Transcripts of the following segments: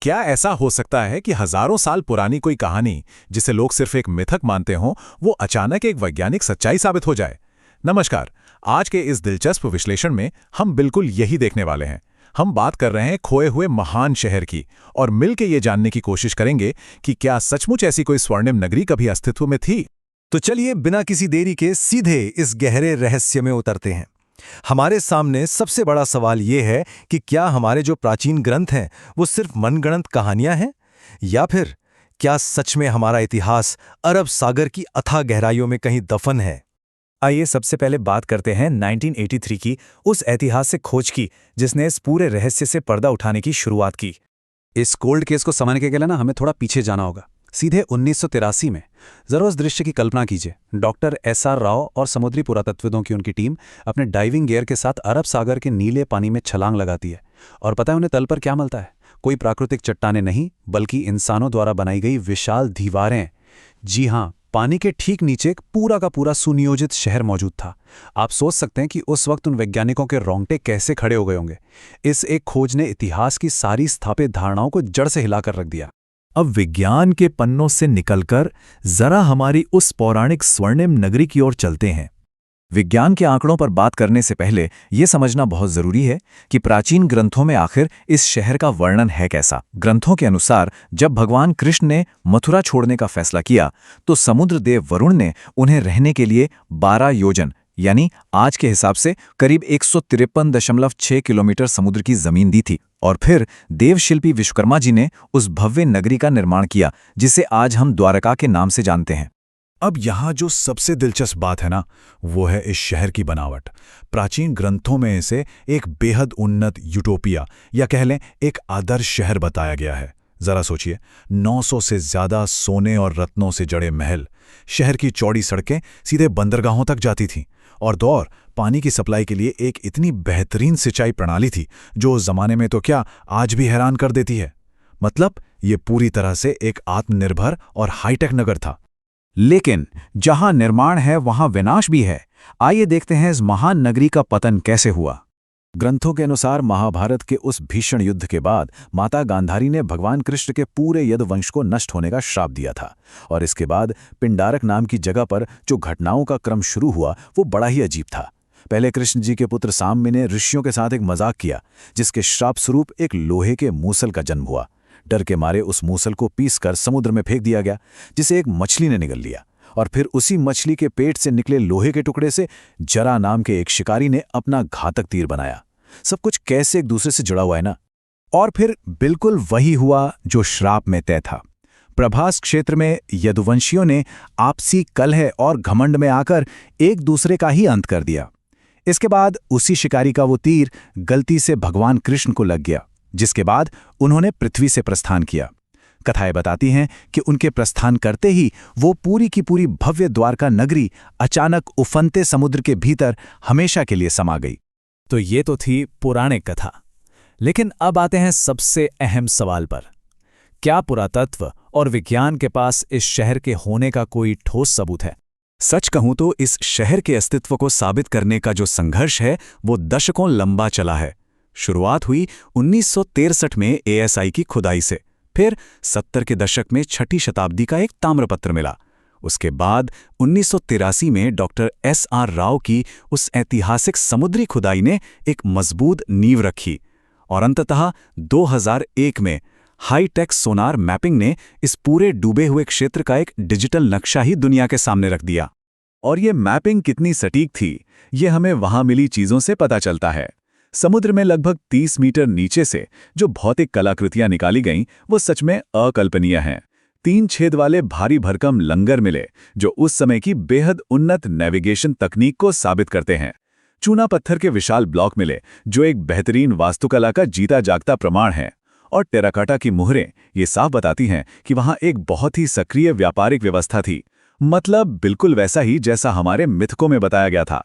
क्या ऐसा हो सकता है कि हजारों साल पुरानी कोई कहानी, जिसे लोग सिर्फ एक मिथक मानते हों, वो अचानक एक वैज्ञानिक सच्चाई साबित हो जाए? नमस्कार। आज के इस दिलचस्प विश्लेषण में हम बिल्कुल यही देखने वाले हैं। हम बात कर रहे हैं खोए हुए महान शहर की, और मिलकर ये जानने की कोशिश करेंगे कि क्या सचमुच ऐसी कोई स्वर्णिम नगरी कभी अस्तित्व में थी। तो चलिए बिना किसी देरी के सीधे इस गहरे रहस्य में उतरते हैं। हमारे सामने सबसे बड़ा सवाल ये है कि क्या हमारे जो प्राचीन ग्रंथ हैं वो सिर्फ मनगढ़ंत कहानियां हैं, या फिर क्या सच में हमारा इतिहास अरब सागर की अथाह गहराइयों में कहीं दफन है। आइए सबसे पहले बात करते हैं 1983 की उस ऐतिहासिक खोज की जिसने इस पूरे रहस्य से पर्दा उठाने की शुरुआत की। इस कोल्ड केस को समझने के लिए हमें थोड़ा पीछे जाना होगा, सीधे 1983 में। जरा उस दृश्य की कल्पना कीजिए। Doctor SR. राव और समुद्री पुरातत्वविदों की उनकी टीम अपने डाइविंग गियर के साथ अरब सागर के नीले पानी में छलांग लगाती है। और पता है उन्हें तल पर क्या मिलता है? कोई प्राकृतिक चट्टानें नहीं, बल्कि इंसानों द्वारा बनाई गई विशाल दीवारें। जी हाँ, पानी के ठीक नीचे एक पूरा का पूरा सुनियोजित शहर मौजूद था। आप सोच सकते हैं कि उस वक्त उन वैज्ञानिकों के रोंगटे कैसे खड़े हो गए होंगे। इस एक खोज ने इतिहास की सारी स्थापित धारणाओं को जड़ से हिलाकर रख दिया। अब विज्ञान के पन्नों से निकलकर जरा हमारी उस पौराणिक स्वर्णिम नगरी की ओर चलते हैं। विज्ञान के आंकड़ों पर बात करने से पहले यह समझना बहुत जरूरी है कि प्राचीन ग्रंथों में आखिर इस शहर का वर्णन है कैसा। ग्रंथों के अनुसार जब भगवान कृष्ण ने मथुरा छोड़ने का फैसला किया तो समुद्र देव वरुण ने उन्हें रहने के लिए 12 योजन यानी आज के हिसाब से करीब 153.6 किलोमीटर समुद्र की जमीन दी थी। और फिर देवशिल्पी विश्वकर्मा जी ने उस भव्य नगरी का निर्माण किया जिसे आज हम द्वारका के नाम से जानते हैं। अब यहाँ जो सबसे दिलचस्प बात है ना, वो है इस शहर की बनावट। प्राचीन ग्रंथों में इसे एक बेहद उन्नत यूटोपिया या कह लें एक आदर्श शहर बताया गया है। जरा सोचिए, 900 से ज्यादा सोने और रत्नों से जड़े महल, शहर की चौड़ी सड़कें सीधे बंदरगाहों तक जाती थीं, और दौर पानी की सप्लाई के लिए एक इतनी बेहतरीन सिंचाई प्रणाली थी जो उस जमाने में तो क्या आज भी हैरान कर देती है। मतलब ये पूरी तरह से एक आत्मनिर्भर और हाईटेक नगर था। लेकिन जहां निर्माण है वहां विनाश भी है। आइए देखते हैं इस महान नगरी का पतन कैसे हुआ। ग्रंथों के अनुसार महाभारत के उस भीषण युद्ध के बाद माता गांधारी ने भगवान कृष्ण के पूरे यदुवंश को नष्ट होने का श्राप दिया था। और इसके बाद पिंडारक नाम की जगह पर जो घटनाओं का क्रम शुरू हुआ वो बड़ा ही अजीब था। पहले कृष्ण जी के पुत्र साम्य ने ऋषियों के साथ एक मजाक किया, जिसके श्राप स्वरूप एक लोहे के मूसल का जन्म हुआ। डर के मारे उस मूसल को पीसकर समुद्र में फेंक दिया गया, जिसे एक मछली ने निगल लिया। और फिर उसी मछली के पेट से निकले लोहे के टुकड़े से जरा नाम के एक शिकारी ने अपना घातक तीर बनाया। सब कुछ कैसे एक दूसरे से जुड़ा हुआ है ना। और फिर बिल्कुल वही हुआ जो श्राप में तय था। प्रभास क्षेत्र में यदुवंशियों ने आपसी कलह और घमंड में आकर एक दूसरे का ही अंत कर दिया। इसके बाद उसी शिकारी का वो तीर गलती से भगवान कृष्ण को लग गया, जिसके बाद उन्होंने पृथ्वी से प्रस्थान किया। कथाएं बताती हैं कि उनके प्रस्थान करते ही वो पूरी की पूरी भव्य द्वारका नगरी अचानक उफनते समुद्र के भीतर हमेशा के लिए समा गई। तो ये तो थी पौराणिक कथा। लेकिन अब आते हैं सबसे अहम सवाल पर। क्या पुरातत्व और विज्ञान के पास इस शहर के होने का कोई ठोस सबूत है? सच कहूं तो इस शहर के अस्तित्व को साबित करने का जो संघर्ष है वो दशकों लंबा चला है। शुरुआत हुई 1963 में एएसआई की खुदाई से। फिर 70 के दशक में 6ठी शताब्दी का एक ताम्रपत्र मिला। उसके बाद 1983 में डॉक्टर एस.आर. राव की उस ऐतिहासिक समुद्री खुदाई ने एक मजबूत नींव रखी। और अंततः 2001 में हाईटेक सोनार मैपिंग ने इस पूरे डूबे हुए क्षेत्र का एक डिजिटल नक्शा ही दुनिया के सामने रख दिया। और ये मैपिंग कितनी सटीक थी, ये हमें वहां मिली चीजों से पता चलता है। समुद्र में लगभग 30 मीटर नीचे से जो भौतिक कलाकृतियां निकाली गईं, वो सच में अकल्पनीय हैं। 3 छेद वाले भारी भरकम लंगर मिले जो उस समय की बेहद उन्नत नेविगेशन तकनीक को साबित करते हैं। चूना पत्थर के विशाल ब्लॉक मिले जो एक बेहतरीन वास्तुकला का जीता जागता प्रमाण है। और टेराकोटा की मुहरें ये साफ बताती हैं कि वहां एक बहुत ही सक्रिय व्यापारिक व्यवस्था थी। मतलब बिल्कुल वैसा ही जैसा हमारे मिथकों में बताया गया था।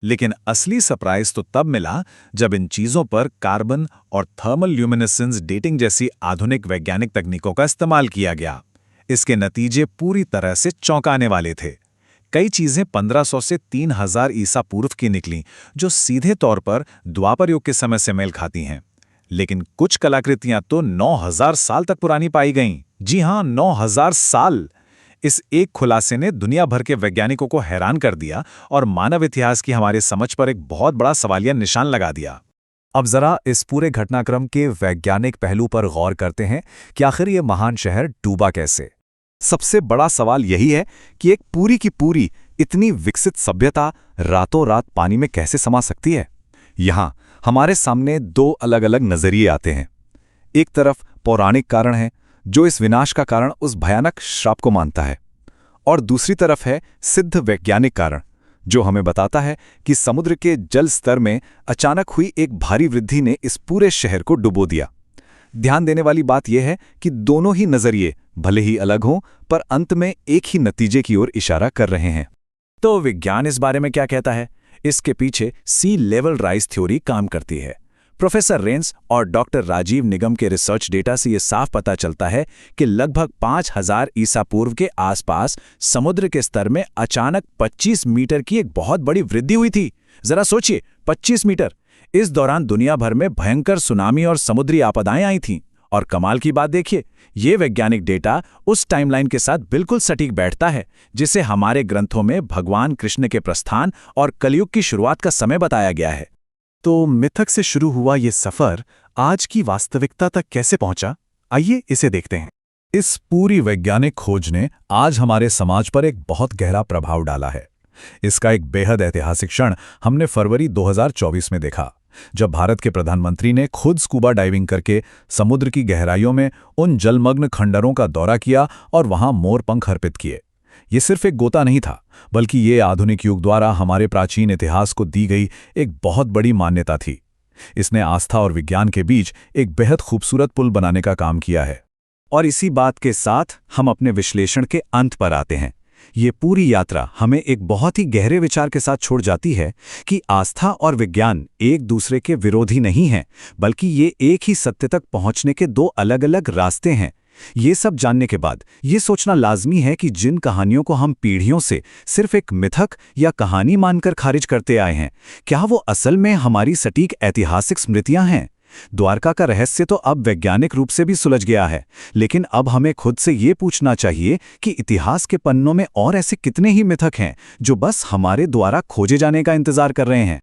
लेकिन असली सरप्राइज तो तब मिला जब इन चीजों पर कार्बन और थर्मल ल्यूमिनेसेंस डेटिंग जैसी आधुनिक वैज्ञानिक तकनीकों का इस्तेमाल किया गया। इसके नतीजे पूरी तरह से चौंकाने वाले थे। कई चीजें 1500 से 3000 ईसा पूर्व की निकलीं, जो सीधे तौर पर द्वापर युग के समय से मेल खाती हैं। लेकिन कुछ कलाकृतियां तो 9000 साल तक पुरानी पाई गईं। जी हां, 9000 साल। इस एक खुलासे ने दुनिया भर के वैज्ञानिकों को हैरान कर दिया और मानव इतिहास की हमारी समझ पर एक बहुत बड़ा सवालिया निशान लगा दिया। अब जरा इस पूरे घटनाक्रम के वैज्ञानिक पहलू पर गौर करते हैं कि आखिर ये महान शहर डूबा कैसे। सबसे बड़ा सवाल यही है कि एक पूरी की पूरी इतनी विकसित सभ्यता रातों रात पानी में कैसे समा सकती है। यहां हमारे सामने दो अलग अलग नजरिए आते हैं। एक तरफ पौराणिक कारण है जो इस विनाश का कारण उस भयानक श्राप को मानता है, और दूसरी तरफ है सिद्ध वैज्ञानिक कारण जो हमें बताता है कि समुद्र के जल स्तर में अचानक हुई एक भारी वृद्धि ने इस पूरे शहर को डुबो दिया। ध्यान देने वाली बात यह है कि दोनों ही नजरिए भले ही अलग हों पर अंत में एक ही नतीजे की ओर इशारा कर रहे हैं। तो विज्ञान इस बारे में क्या कहता है? इसके पीछे सी लेवल राइज थ्योरी काम करती है। प्रोफेसर रेंस और डॉक्टर राजीव निगम के रिसर्च डेटा से यह साफ पता चलता है कि लगभग 5000 ईसा पूर्व के आसपास समुद्र के स्तर में अचानक 25 मीटर की एक बहुत बड़ी वृद्धि हुई थी। जरा सोचिए, 25 मीटर। इस दौरान दुनिया भर में भयंकर सुनामी और समुद्री आपदाएं आई थीं। और कमाल की बात देखिए, ये वैज्ञानिक डेटा उस टाइमलाइन के साथ बिल्कुल सटीक बैठता है जिसे हमारे ग्रंथों में भगवान कृष्ण के प्रस्थान और कलयुग की शुरुआत का समय बताया गया है। तो मिथक से शुरू हुआ ये सफर आज की वास्तविकता तक कैसे पहुंचा? आइए इसे देखते हैं। इस पूरी वैज्ञानिक खोज ने आज हमारे समाज पर एक बहुत गहरा प्रभाव डाला है। इसका एक बेहद ऐतिहासिक क्षण हमने फरवरी 2024 में देखा, जब भारत के प्रधानमंत्री ने खुद स्कूबा डाइविंग करके समुद्र की गहराइयों में उन जलमग्न खंडरों का दौरा किया और वहां मोरपंख अर्पित किए। ये सिर्फ एक गोता नहीं था, बल्कि ये आधुनिक युग द्वारा हमारे प्राचीन इतिहास को दी गई एक बहुत बड़ी मान्यता थी। इसने आस्था और विज्ञान के बीच एक बेहद खूबसूरत पुल बनाने का काम किया है। और इसी बात के साथ हम अपने विश्लेषण के अंत पर आते हैं। ये पूरी यात्रा हमें एक बहुत ही गहरे विचार के साथ छोड़ जाती है कि आस्था और विज्ञान एक दूसरे के विरोधी नहीं हैं, बल्कि ये एक ही सत्य तक पहुंचने के दो अलग अलग रास्ते हैं। ये सब जानने के बाद ये सोचना लाजमी है कि जिन कहानियों को हम पीढ़ियों से सिर्फ एक मिथक या कहानी मानकर खारिज करते आए हैं, क्या वो असल में हमारी सटीक ऐतिहासिक स्मृतियां हैं? द्वारका का रहस्य तो अब वैज्ञानिक रूप से भी सुलझ गया है, लेकिन अब हमें खुद से ये पूछना चाहिए कि इतिहास के पन्नों में और ऐसे कितने ही मिथक हैं जो बस हमारे द्वारा खोजे जाने का इंतजार कर रहे हैं।